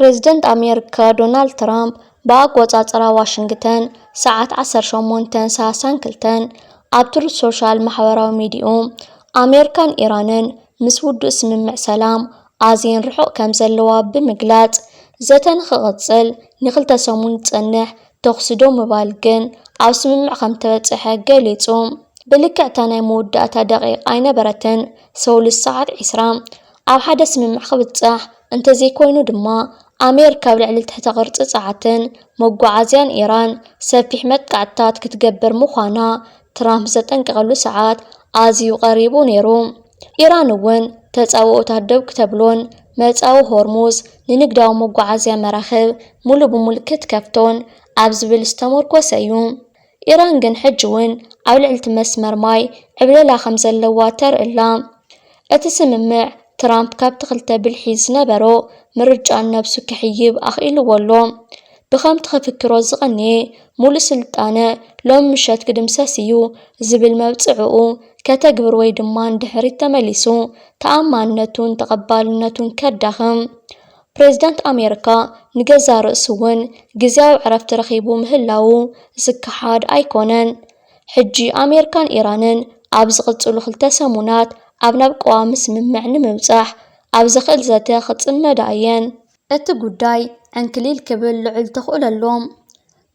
بريزيدنت أمريكا دونالد ترامب بأقوى واشنطن ساعة 18:52 عبر السوشيال محوري ميديوم أمريكان إيرانن مس ودو سممع سلام أزين رحق كم زلوا بمقلات زتن خغتصل نخلت سمون تصنح تقصدو مبالغن أو سممع خمتبت حق ليتوم بلكع تاني مودة دقيق أين برتن سول الساعة 10 أو حدث من خبتصح انت زي كوينو دما أمريكا بلعل تحت غرط ساعتن مقعزيان إيران سفيح متقعتات كتقبر مخانا ترامب زتنك غلو ساعات آزيو قريبو نيرو إيران ون تتساوو تهدو كتبلون متساوو هرموز لنقداو مقعزيان مراخب مولو بملكت كفتون عبزبل استمر كوسيوم إيران جن حجون عبلعل تمسمر ماي عبللا 5 لواتر إلا اتسممع ترامب كاب تخلته بالحيز نبرو مرجع نفسه كحيب أخيل ولو بخام تخفكرو زغني مول سلطانة لوم مشات قدم ساسيو زبل مبتعو كتقبر ويدمان دحري تمليسو تأمانتون تقبالنتون كدخم بريزيدنت أمريكا نجزا رأسون جزاو عرفت رخيبو مهلاو زكحاد أيكونن حجي أمريكان إيرانن عبزغت لخلتا سمونات أبنب قوامس من معنى ممسح أبزخل ذاته خط المداين التقوداي عن كليل كبل لعل تخول اللوم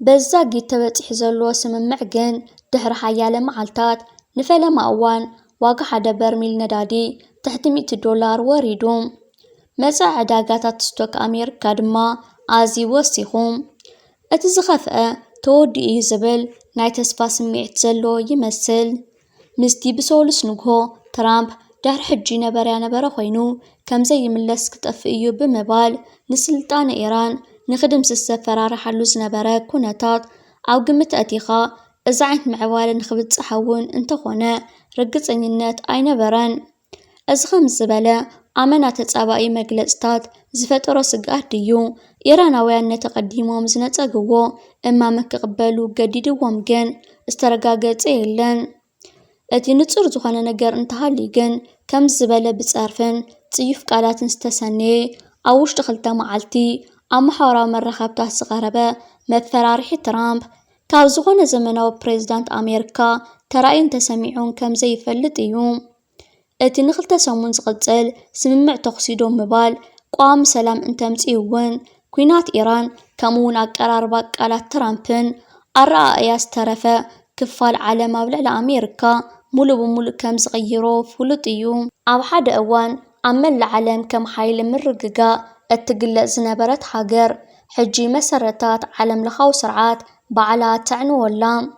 بزاقي تبتح زلو سمن معجن دحر حيالة معلتات نفلا مأوان واقع حدا برميل ندادي تحت $100 وريدوم مسا عداقات ستوك أمريكا دما آزي وسيخوم اتزخفأ تودي زبل ناي تسفا سميعت زلو يمثل مستي بسولس نقهو ترامب دار حجي نبرا خوينو كم زي ملس كتفقيو بمبال نسلطان إيران نخدم سسفرار حلوز نبرا كونتات أو قمت أتيخا إزعنت معوال نخبت صحوون انتخونا رقص النت أي نبران أزخم الزبالة عمنا تتسابقي مجلستات زفت راسق أهديو إيراناويان نتقدمو مزنت أقوو إما مكقبلو قديدو ومجن استرقاقت إيلان أتي نتصور زخانا نجار انتهاليجن كم زبالة بتصرفن تيف قالات استسني أوش دخلتا معلتي أما حورا مرة خابته صغربة مفرارحي ترامب كاو زخانا زمناو بريزيدنت أمريكا ترأين تسمعون كم زي فلت يوم أتي نخلتا سمون زغتزل سممع تقصيدو مبال قوام سلام انتمت إيوان كوينات إيران كمون أقرار قالات ترامبن الرأياس ترفة كفال على مبلغ أمريكا مولو بمولو كم صغيرو فلوطيو أو حد أوان عمل العالم كم حيل من رققا التقلق زنبرت حجر حجي مسرتات عالم لخاو سرعات بعلات تعنو ولا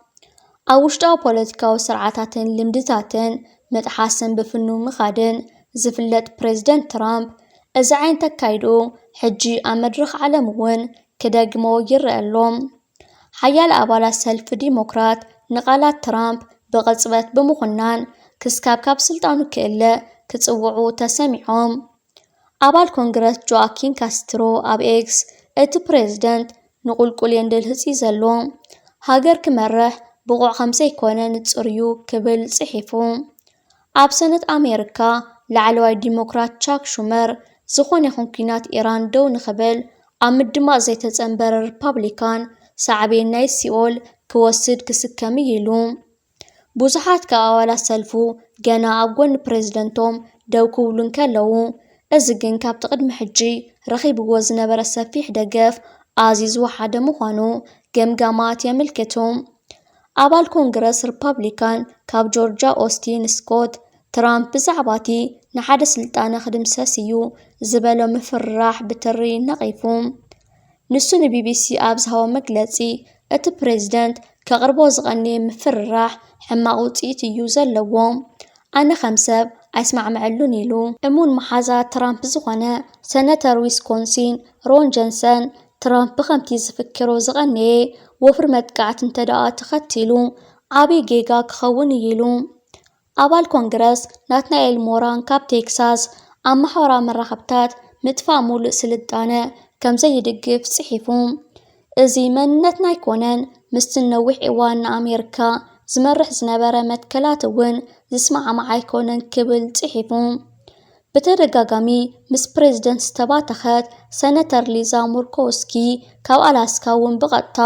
أوشتاو بوليتيكا وسرعاتاتن لمدتاتن متحسن بفنو مخادن زفلت بريزيدنت ترامب أزعين تكايدو حجي أمدرخ عالمون كداقمو يرألوم حيال أبالا سلف ديمقراط نقالات ترامب بغصبت بمخنان كسكاب سلطانو كإلا كتصوعو تسمعهم أبال كونغرس جواكين كاسترو أب إكس بريزيدنت نقول كولين دلهسي زلوم هاجر كمرح بقوع 5 يكونن نتصريو كبل صحيفو أب سنة أمريكا لعلواي ديمقراط تشاك شومر زخون يخون كينات إيران دو نخبل أم الدماء زي تتنبر ريبابليكان ساعبين ناي سيول كوسد كسكامي يلوم بوزحات كأولا سلفو جانا أبقون بريزيدنتوم دو كولن كالو أزقن كاب تقدم حجي رخيب وزن برسفيح دقف عزيز وحد مخانو جمجامات يملكتهم أبال كونغرس ريبابليكان كاب جورجيا أوستين سكوت ترامب بزعباتي نحد سلطانة خدم ساسيو زبالو مفرح بتري نقيفهم نسون بي بي سي أبز هوا مقلتي بريزيدنت كغربو زغني مفرح حما تيو زلوم أنا 5 أسمع معلونيلو أمون محازة ترامب زغنا سنتر ويسكونسين رون جنسن ترامب بخمتي زفكرو زغني وفر مدقعت انتداء تختيلو عابي جيجا كخونيلو أبال كونغرس ناتنايل موران كاب تكساس أما حورا مرحبتات متفامو لسلطانة كم زي دقف صحيفهم إزي منتنا يكونن مستنوح إيوان أمريكا زمرح زنبرة متكلات ون زسمع معاي كونن كبل صحيفهم ብተደጋጋሚ ምስ ፕሬዝደንት ዝተባተኸት ሰነተር ሊዛ ሙርኮውስኪ ካብ ኣላስካ እውን ብቐጥታ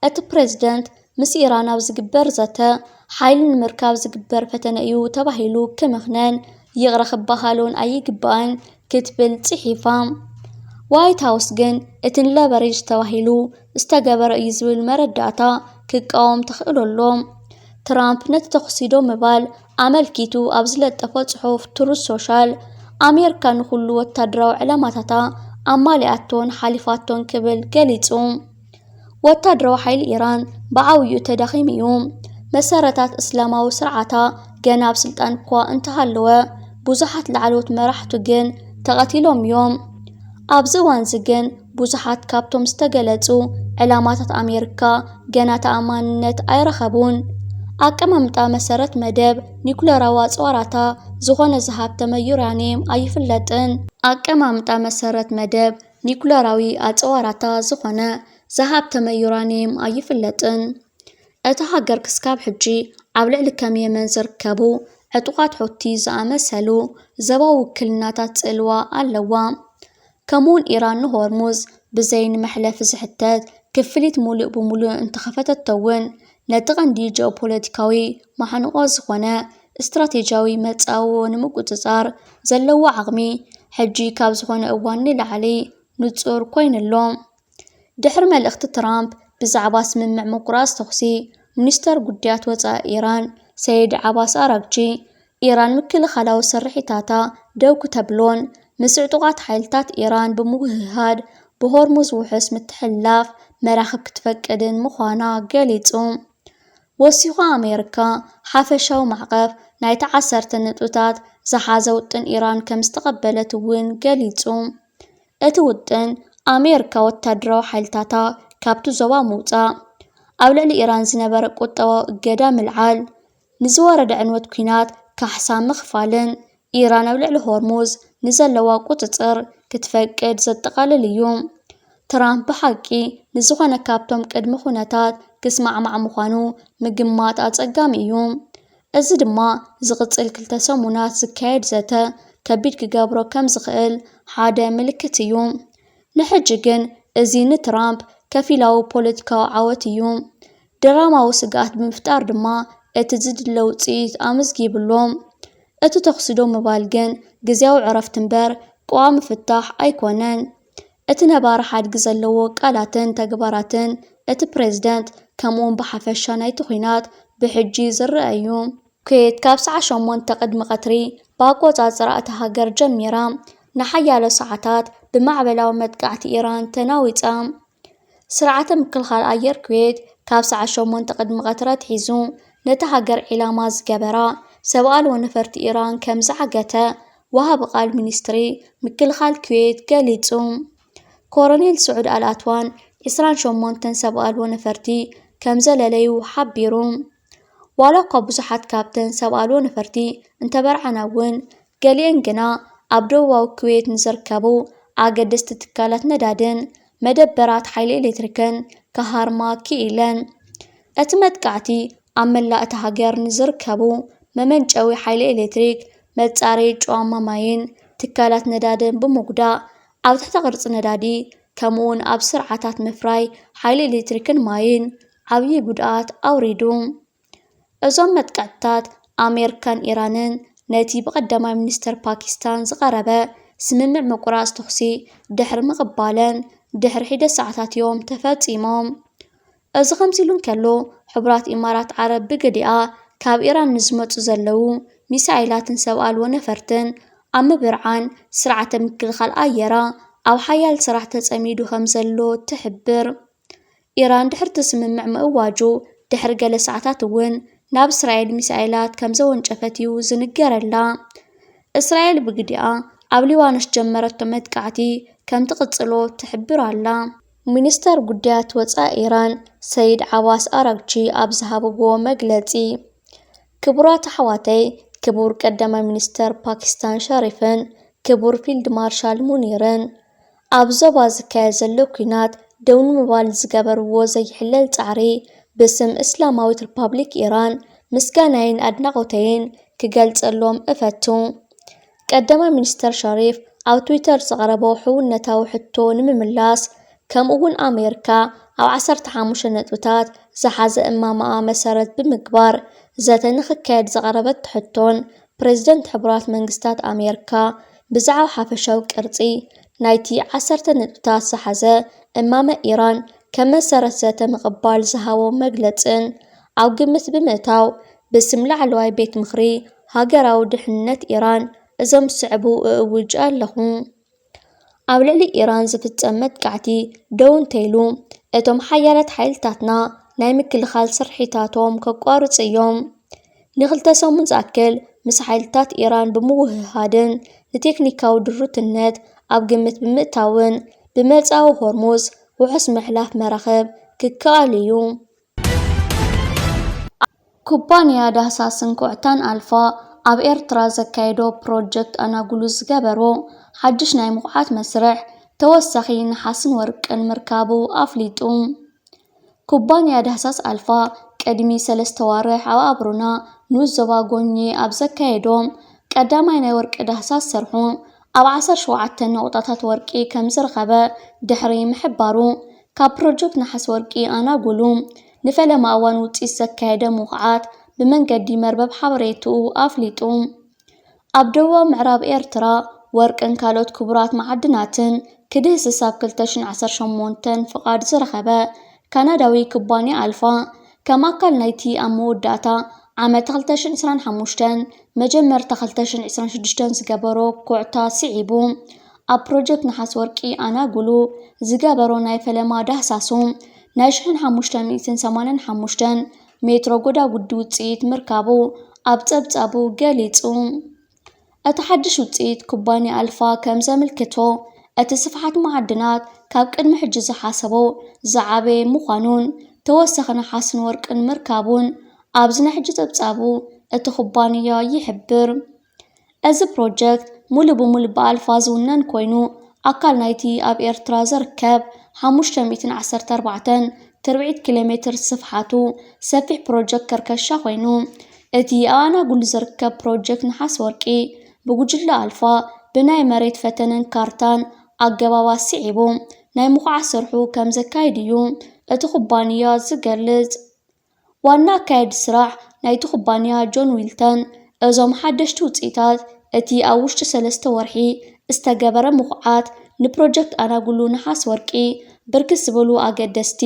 እቲ ፕሬዝደንት ምስ ኢራን ኣብ ዝግበር ዘተ ሓይሊ ንምርካብ ዝግበር ፈተነ እዩ ተባሂሉ ክምኽነን ይቕረ ክበሃሉን ኣይግባእን ክትብል ጽሒፋ ዋይት ሃውስ ግን እቲ ንለበሬጅ ተባሂሉ ዝተገበረ እዩ ዝብል መረዳእታ ክቃወም ተኽእለሎም። ትራምፕ ነቲ ተኸሲዶ ምባል ኣመልኪቱ ኣብ ዝለጠፈ ጽሑፍ ትሩዝ ሶሻል ኣሜሪካ ንኹሉ ወታደራዊ ዕላማታታ ኣማሊኣቶን ሓሊፋቶን ክብል ገሊጹ። ወታደራዊ ሓይሊ ኢራን ብዓብዩ ተዳኺሙ እዩ። መሰረታት እስላማዊ ስርዓታ ገና ኣብ ስልጣን እኳ እንተሃለወ ብዙሓት ላዕለዎት መራሕቱ ግን ተቐቲሎም እዮም። ኣብዚ እዋን እዚ ግን ብዙሓት ካብቶም ዝተገለጹ ዕላማታት ኣሜሪካ ገና ተኣማንነት ኣይረኸቡን። ኣቀማምጣ መሰረት መደብ ኒኩለራዊ ኣጽዋራታ ዝኾነ ዝሃብተመ ዩራኒየም ኣይፍለጥን። ኣቀማምጣ መሰረት መደብ ኒኩለራዊ ኣጽዋራታ ዝኾነ ዝሃብተመ ዩራኒየም ኣይፍለጥን። እቲ ሃገር ክስካብ ሕጂ ኣብ ልዕሊ ከም የመን ዝርከቡ ዕጡቓት ሑቲ ዝኣመሰሉ ዞባዊ ውክልናታት ጽልዋ ኣለዋ። ከምኡውን ኢራን ንሆርሙዝ ብዘይ ንመሕለፊ ዝሕተት ክፍሊት ሙሉእ ብምሉእ እንተኸፈተተውን ነቲ ቀንዲ ጂኦፖለቲካዊ ማሕንቆ ዝኾነ استراتيجياوي መጻወ ንምቁጽጻር ዘለዎ ዓቕሚ ሕጂ ካብ ዝኾነ እዋን ንላዕሊ ንጹር ኮይነሎም። ድሕሪ መልእኽቲ ትራምፕ ብዛዕባ ስምምዕ ምቁራጽ ተኽሲ ሚኒስተር ጉዳያት ወጻኢ ኢራን ሰይድ ዓባስ ኣራግቺ ኢራን ምክልኻላዊ ስርሒታታ ደው ክተብሎን ምስ ዕጡቓት ሓይልታት ኢራን ብምውህሃድ ብሆርሙዝ ውሕስ ምትሕልላፍ መራኽብ ክትፈቅድን ምዃና ገሊጹ። ወሲኹ ኣሜሪካ ሓፈሻዊ ማዕቐብ ናይቲ 10 ነጥብታት ዝሓዘ ውጥን ኢራን ከም ዝተቐበለት እውን ገሊጹ። እቲ ውጥን ኣሜሪካ ወታደራዊ ሓይልታታ ካብቲ ዞባ ምውፃእ፣ ኣብ ልዕሊ ኢራን ዝነበረ ቁጠባዊ እገዳ ምልዓል፣ ንዝወረደ ዕንወት ኩናት ካሕሳ ምኽፋልን ኢራን ኣብ ልዕሊ ሆርሙዝ ንዘለዋ ቁፅፅር ክትፈቅድ ዘጠቓልል እዩ። ትራምፕ ብሓቂ ንዝኾነ ካብቶም ቅድሚ ኩነታት ክስማዕማዕ ምዃኑ ምግማት ኣጸጋሚ እዩ። እዚ ድማ ዝቕጽል 2 ሰሙናት ዝካየድ ዘተ ከቢድ ክገብሮ ከም ዝኽእል ሓደ ምልክት እዩ። ንሕጂ ግን እዚ ንትራምፕ ከፊላዊ ፖለቲካዊ ዓወት እዩ። ድራማዊ ስግኣት ብምፍጣር ድማ እቲ ዝድለ ውፅኢት ኣመዝጊብሎም። እቲ ተኽሲዶ ምባል ግን ግዝያዊ ዕረፍቲ እምበር ቀዋሚ ፍታሕ ኣይኮነን። እቲ ነባሪ ሓድጊ ዘለዎ ቃላትን ተግባራትን እቲ ፕሬዝደንት ከምኡውን ብሓፈሻ ናይቲ ኩናት ብሕጂ ዝርአ እዩ። ኩዌት ካብ ሰዓት 8 ቅድሚ ቀትሪ ብኣቆጻጽራ እታ ሃገር ጀሚራ ንሓያሎ ሰዓታት ብማዕበላዊ መጥቃዕቲ ኢራን ተናዊጻ። ስርዓተ ምክልኻል ኣየር ኩዌት ካብ ሰዓት 8 ቅድሚ ቀትሪ ኣትሒዙ ነቲ ሃገር ዒላማ ዝገበራ ሰብኣልዎ ነፈርቲ ኢራን ከም ዝዓገተ ወሃቢ ቃል ሚኒስትሪ ምክልኻል ኩዌት ገሊጹ። ኮሎኔል ስዑድ ኣልኣትዋን 28 ሰብኣልዎ ነፈርቲ ከም ዘለለዩ ሓቢሩ። ዋላ እኳ ብዙሓት ካብተን ሰብኣልዎ ነፈርቲ እንተበርዓና እውን ገሊአን ግና ኣብ ደቡባዊ ኩዌት ንዝርከቡ ኣገደስቲ ትካላት ነዳድን መደበራት ሓይሊ ኤሌክትሪክን ካሃርማ ክኢለን። እቲ መጥቃዕቲ ኣብ መላእ እታ ሃገር ንዝርከቡ መመንጨዊ ሓይሊ ኤሌክትሪክ፣ መጻረዪ ጨዋማ ማይን ትካላት ነዳድን ብምጉዳእ ኣብ ትሕቲ ቅርፂ ነዳዲ ከምኡውን ኣብ ስርዓታት ምፍራይ ሓይሊ ኤሌክትሪክን ማይን ዓብዪ ጉድኣት ኣውሪዱ። እዞም መጥቃዕትታት ኣሜሪካን ኢራንን ነቲ ብቀዳማይ ሚኒስተር ፓኪስታን ዝቐረበ ስምምዕ ምቁራጽ ተኽሲ ድሕሪ ምቕባለን ድሕሪ 1 ሰዓታት እዮም ተፈጺሞም። እዚ ከምዚ ኢሉ እንከሎ ሕቡራት ኢማራት ዓረብ ብግዲኣ ካብ ኢራን ንዝመፁ ዘለው ሚሳኤላትን ሰብኣልዎ ነፈርትን ኣብ ምብርዓን ስርዓተ ምክልኻል ኣየራ ኣብ ሓያል ስራሕ ተጸሚዱ ከም ዘሎ ትሕብር። ኢራን ድሕሪ ስምምዕ ምእዋጁ ድሕሪ ገለ ሰዓታት እውን ናብ እስራኤል ሚሳኤላት ከም ዘወንጨፈት እዩ ዝንገረላ። እስራኤል ብግዲኣ ኣብ ሊባኖስ ጀመረቶ መጥቃዕቲ ከም ትቕጽሎ ትሕብር ኣላ። ሚኒስተር ጉዳያት ወጻኢ ኢራን ሰይድ ዓባስ ኣራግቺ ኣብ ዝሃብዎ መግለጺ ክቡራት ኣሕዋተይ፣ ክቡር ቀዳማይ ሚኒስተር ፓኪስታን ሸሪፍን ክቡር ፊልድ ማርሻል ሙኒርን ኣብ ዞባ ዝካየድ ዘሎ ኩናት ደው ንምባል ዝገበርዎ ዘይሕለል ጻዕሪ ብስም እስላማዊት ሪፓብሊክ ኢራን ምስጋናይን ኣድናቖተይን ክገልጸሎም እፈቱ። ቀዳማይ ሚኒስተር ሸሪፍ ኣብ ትዊተር ዝቐረበ ሕውነታዊ ሕቶ ንምምላስ ከምኡውን ኣሜሪካ ኣብ 15 ነጥብታት ዝሓዘ እማምኣ መሰረት ብምግባር ዘተ ንኽካየድ ዘቐረበት ሕቶን ፕሬዝደንት ሕቡራት መንግስታት ኣሜሪካ ብዛዕባ ሓፈሻዊ ቅርጺ ናይቲ 10 ነጥብታት ዝሓዘ እማመ ኢራን ከም መሰረት ዘተ ምቕባል ዝሃቦ መግለጽን ኣብ ግምት ብምእታው ብስም ላዕለዋይ ቤት ምኽሪ ሃገራዊ ድሕንነት ኢራን እዞም ዝስዕቡ እውጅ ኣለኹ። ኣብ ልዕሊ ኢራን ዝፍጸም መጥቃዕቲ ደው እንተኢሉ እቶም ሓያላት ሓይልታትና ናይ ምክልኻል ስርሒታቶም ከቋርጹ እዮም። ንኽልተ ሰሙን ዝኣክል ምስ ሓይልታት ኢራን ብምውህሃድን ንቴክኒካዊ ድሩትነት ኣብ ግምት ብምእታውን ብመጻዊ ሆርሙዝ ውሑስ ምሕላፍ መራኸብ ክከኣል እዩ። ኩባንያ ዳህሳስን ኩዕታን ኣልፋ ኣብ ኤርትራ ዘካየዶ ፕሮጀክት ኣናጉሉ ዝገበሮ ሓድሽ ናይ ምኹዓት መስርሕ ተወሳኺ ነሓስን ወርቅን ምርካቡ ኣፍሊጡ። ኩባንያ ዳህሳስ ኣልፋ ቅድሚ 3 ወርሕ ኣብ ኣብሩና ንኡስ ዞባ ጎኜ ኣብ ዘካየዶም ቀዳማይ ናይ ወርቂ ዳህሳስ ሰርሑ ኣብ 17 ነቑጣታት ወርቂ ከም ዝረኸበ ድሕሪ ምሕባሩ ካብ ፕሮጀክት ነሓስ ወርቂ ኣናጉሉ ንፈለማ እዋን ውፅኢት ዘካየደ ምኹዓት ብመንገዲ መርበብ ሓበሬትኡ ኣፍሊጡ። ኣብ ደቡብ ምዕራብ ኤርትራ ወርቅን ካልኦት ክቡራት መዓድናትን ክድህስስ ኣብ 2018 ፍቓድ ዝረኸበ ካናዳዊ ኩባንያ ኣልፋ ከም ኣካል ናይቲ ኣብ መወዳእታ ዓመት 2025 መጀመርታ 2026 ዝገበሮ ኩዕታ ስዒቡ ኣብ ፕሮጀክት ነሓስ ወርቂ ኣናጉሉ ዝገበሮ ናይ ፈለማ ዳህሳሱ ናይ 1585 ሜትሮ ጎዳጉዲ ውፅኢት ምርካቡ ኣብ ጸብጻቡ ገሊጹ። እቲ ሓድሽ ውፅኢት ኩባንያ ኣልፋ ከም ዘመልክቶ እቲ ስፍሓት መዓድናት ካብ ቅድሚ ሕጂ ዝሓሰቦ ዝዓበየ ምዃኑን ተወሳኺ ነሓስን ወርቅን ምርካቡን ኣብዚ ናይ ሕጂ ጸብጻቡ እቲ ኩባንያ ይሕብር። እዚ ፕሮጀክት ሙሉእ ብሙሉእ ብኣልፋ ዝውነን ኮይኑ ኣካል ናይቲ ኣብ ኤርትራ ዝርከብ 514 ትርብዒት ኪሎ ሜትር ስፍሓቱ ሰፊሕ ፕሮጀክት ከርከሻ ኮይኑ እቲ ኣብ ኣናጉሉ ዝርከብ ፕሮጀክት ነሓስ ወርቂ ብጉጅለ ኣልፋ ብናይ መሬት ፈተነን ካርታን ኣገባባት ስዒቡ ናይ ምኹዓት ስርሑ ከም ዘካይድ እዩ እቲ ኩባንያ ዝገልጽ። ዋና ኣካየዲ ስራሕ ናይቲ ኩባንያ ጆን ዊልተን እዞም ሓደሽቲ ውፅኢታት እቲ ኣብ ውሽጢ 3 ወርሒ ዝተገበረ ምኹዓት ንፕሮጀክት ኣናጉሉ ነሓስ ወርቂ ብርክት ዝበሉ ኣገደስቲ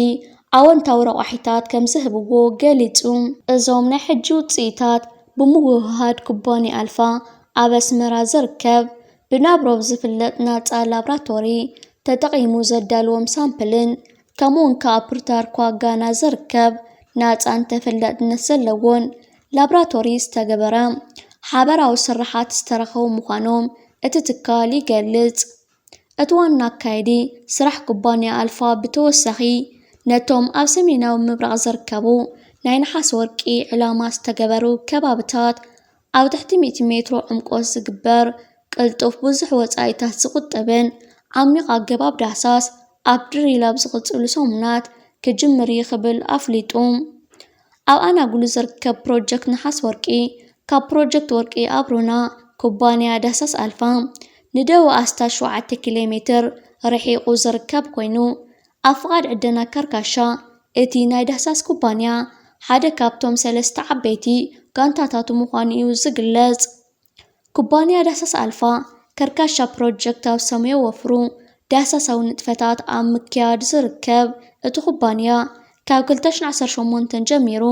ኣወንታዊ ረቑሒታት ከም ዝህብዎ ገሊጹ። እዞም ናይ ሕጂ ውፅኢታት ብምውህሃድ ኩባንያ ኣልፋ ኣብ ኣስመራ ዝርከብ ብናብሮብ ዝፍለጥ ናፃ ላብራቶሪ ተጠቒሙ ዘዳልዎም ሳምፕልን ከምኡውን ካብ ፕርታርኳ ጋና ዝርከብ ናፃን ተፈላጥነት ዘለዎን ላብራቶሪ ዝተገበረ ሓበራዊ ስራሓት ዝተረኸቡ ምዃኖም እቲ ትካል ይገልጽ። እቲ ዋና ኣካየዲ ስራሕ ኩባንያ ኣልፋ ብተወሳኺ ነቶም ኣብ ሰሜናዊ ምብራቕ ዝርከቡ ናይ ነሓስ ወርቂ ዕላማ ዝተገበሩ ከባብታት ኣብ ትሕቲ 100 ሜትሮ ዕምቆት ዝግበር ቅልጡፍ ብዙሕ ወጻኢታት ዝቁጠብን ዓሚቕ ኣገባብ ዳህሳስ ኣብ ድሪል ኣብ ዝቕጽሉ ሰሙናት ክጅምር ይኽብል ኣፍሊጡ። ኣብ ኣናጉሉ ዝርከብ ፕሮጀክት ነሓስ ወርቂ ካብ ፕሮጀክት ወርቂ ኣብሩና ኩባንያ ዳህሳስ ኣልፋ ንደቡብ ኣስታት 7 ኪሎ ሜትር ርሒቑ ዝርከብ ኮይኑ ኣብ ፍቓድ ዕደና ከርካሻ እቲ ናይ ዳህሳስ ኩባንያ ሓደ ካብቶም 3 ዓበይቲ ጋንታታቱ ምዃኑ እዩ ዝግለጽ። ኩባንያ ዳህሳስ ኣልፋ ከርካሻ ፕሮጀክት ኣብ ሰማይ ወፍሩ ዳህሳሳዊ ንጥፈታት ኣብ ምክያድ ዝርከብ እቲ ኩባንያ ካብ 2018 ጀሚሩ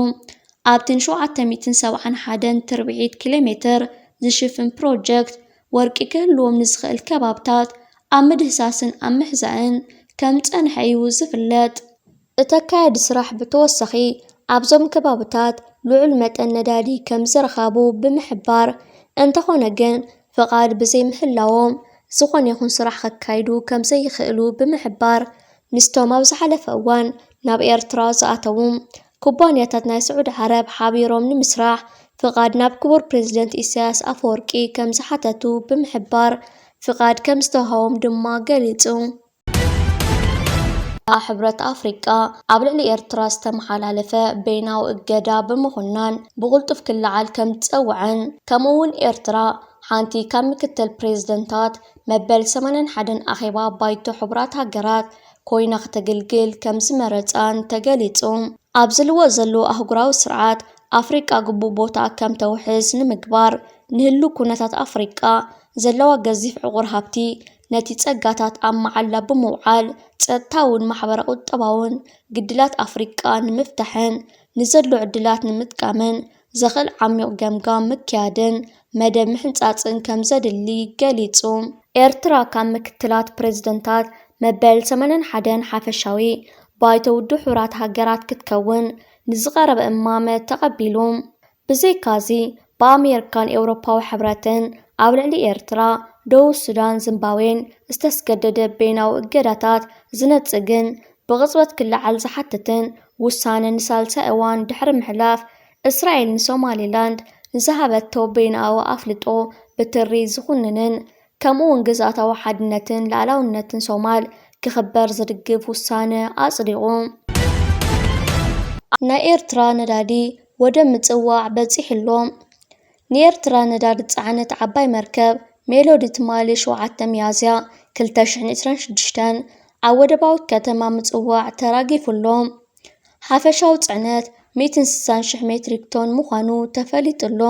ኣብቲ 771 ትርብዒት ኪሎ ሜትር ዝሽፍን ፕሮጀክት ወርቂ ክህልዎም ንዝኽእል ከባብታት ኣብ ምድህሳስን ኣብ ምሕዛእን ከም ጸንሐ እዩ ዝፍለጥ። እቲ ኣካያዲ ስራሕ ብተወሳኺ ኣብዞም ከባብታት ልዑል መጠን ነዳዲ ከም ዝረኻቡ ብምሕባር እንተኾነ ግን ፍቓድ ብዘይምህላዎም ዝኾነ ይኹን ስራሕ ከካይዱ ከም ዘይኽእሉ ብምሕባር ምስቶም ኣብ ዝሓለፈ እዋን ናብ ኤርትራ ዝኣተዉ ኩባንያታት ናይ ስዑድ ዓረብ ሓቢሮም ንምስራሕ ፍቓድ ናብ ክቡር ፕሬዝደንት ኢሳያስ ኣፈወርቂ ከም ዝሓተቱ ብምሕባር ፍቓድ ከም ዝተውሃቦም ድማ ገሊጹ። ሕብረት ኣፍሪቃ ኣብ ልዕሊ ኤርትራ ዝተመሓላለፈ በይናዊ እገዳ ብምኹናን ብቕልጡፍ ክለዓል ከም ዝፀውዐን ከምኡውን ኤርትራ ሓንቲ ካብ ምክትል ፕሬዝደንታት መበል 81 ኣኼባ ባይቶ ሕቡራት ሃገራት ኮይና ከተገልግል ከም ዝመረፃን ተገሊጹ። ኣብ ዝልዎ ዘሎ ኣህጉራዊ ስርዓት ኣፍሪቃ ግቡእ ቦታ ከም ተውሕዝ ንምግባር ንህሉ ኩነታት ኣፍሪቃ ዘለዋ ገዚፍ ዕቑር ሃብቲ ነቲ ጸጋታት ኣብ መዓላ ብምውዓል ጸጥታውን ማሕበረ ቁጠባውን ግድላት ኣፍሪቃ ንምፍታሕን ንዘሎ ዕድላት ንምጥቃምን ዘኽእል ዓሚቕ ገምጋም ምክያድን መደብ ምሕንጻጽን ከም ዘድሊ ገሊጹ። ኤርትራ ካብ ምክትላት ፕሬዝደንታት መበል 81 ሓፈሻዊ ባይቶ ውድብ ሕቡራት ሃገራት ክትከውን ንዝቐረበ እማመ ተቐቢሉ። ብዘይካዚ ብኣሜሪካን ኤውሮፓዊ ሕብረትን ኣብ ልዕሊ ኤርትራ፣ ደቡብ ሱዳን፣ ዚምባብዌን ዝተስገደደ ቤናዊ እገዳታት ዝነጽግን ብቕጽበት ክለዓል ዝሓትትን ውሳነ ንሳልሳይ እዋን ድሕሪ ምሕላፍ እስራኤል ንሶማሌላንድ ንዝሃበቶ ቤናዊ ኣፍልጦ ብትሪ ዝኹንንን ከምኡውን ግዝኣታዊ ሓድነትን ሉዓላውነትን ሶማል ክኽበር ዝድግፍ ውሳነ ኣጽዲቑ። ናይ ኤርትራ ነዳዲ ወደብ ምጽዋዕ በጺሕሎ። ንኤርትራ ነዳዲ ጻዕነት ዓባይ መርከብ ሜሎዲ ትማሊ 7 ሚያዝያ 2026 ኣብ ወደባዊት ከተማ ምጽዋዕ ተራጊፉሎ። ሓፈሻዊ ጽዕነት 160,000 ሜትሪክ ቶን ምዃኑ ተፈሊጡሎ።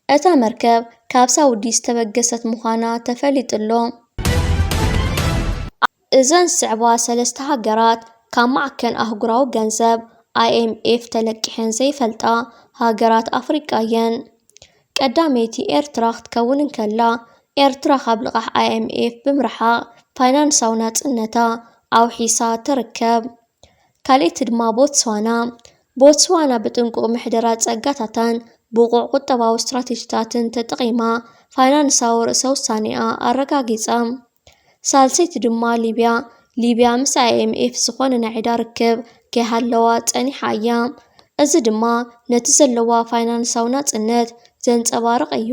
እታ መርከብ ካብ ሳውዲ ዝተበገሰት ምዃና ተፈሊጡሎ። እዘን ዝስዕባ ሰለስተ ሃገራት ካብ ማዕከን ኣህጉራዊ ገንዘብ IMF ተለቂሐን ዘይፈልጣ ሃገራት ኣፍሪቃ እየን። ቀዳመይቲ ኤርትራ ክትከውን እንከላ ኤርትራ ካብ ልቓሕ IMF ብምርሓቕ ፋይናንሳዊ ናጽነታ ኣውሒሳ ትርከብ። ካልእቲ ድማ ቦትስዋና። ቦትስዋና ብጥንቁቕ ምሕደራት ጸጋታታን ብቑዕ ቁጠባዊ ስትራቴጂታትን ተጠቒማ ፋይናንሳዊ ርእሰ ውሳኔኣ ኣረጋጊጻ። ሳልሰይቲ ድማ ሊብያ። ሊብያ ምስ IMF ዝኾነ ናይ ዒዳ ርክብ ከይሃለዋ ጸኒሓ እያ። እዚ ድማ ነቲ ዘለዋ ፋይናንሳዊ ናጽነት ዘንጸባርቕ እዩ።